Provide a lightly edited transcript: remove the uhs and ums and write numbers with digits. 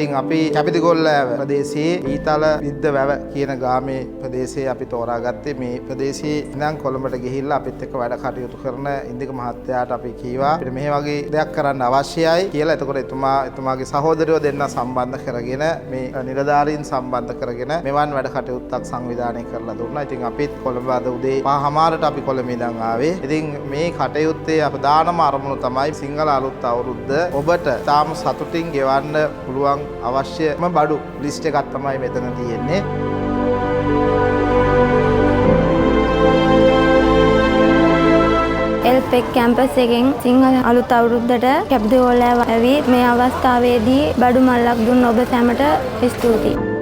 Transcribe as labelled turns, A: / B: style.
A: ඉතින් අපි කැපිතිගොල්ල ප්‍රදේශයේ ඊතල විද්ද වැව කියන ගාමේ ප්‍රදේශයේ අපි තෝරාගත්තේ මේ ප්‍රදේශයේ ඉඳන් කොළඹට ගිහිල්ලා අපිත් එක්ක වැඩ කටයුතු කරන ඉන්දික මහත්තයාට අපි කීවා අපිට මෙහෙ වගේ දෙයක් කරන්න අවශ්‍යයි කියලා. එතකොට එතුමාගේ සහෝදරයෝ දෙන්න සම්බන්ධ කරගෙන මේ නිලධාරීන් සම්බන්ධ කරගෙන මෙවන් වැඩ කටයුත්තක් සංවිධානය කරලා දුන්නා. ඉතින් අපිත් කොළඹ අද උදේ 5:00ට අපි කොළඹ ඉඳන් ආවේ. ඉතින් මේ කටයුත්තේ ප්‍රධානම අරමුණ තමයි සිංහල අලුත් අවුරුද්ද ඔබට තාම සතුටින් ගෙවන්න පුළුවන් අවශ්‍යම බඩු ලිස්ට් එකක් තමයි මෙතන තියෙන්නේ.
B: එල්පෙක් කැම්පස් එකෙන් සිංහල අලුත් අවුරුද්දට කැපිතිගොල්ල ඇවිත් මේ අවස්ථාවේදී බඩු මල්ලක් දුන්න ඔබ සැමට ස්තුතියි.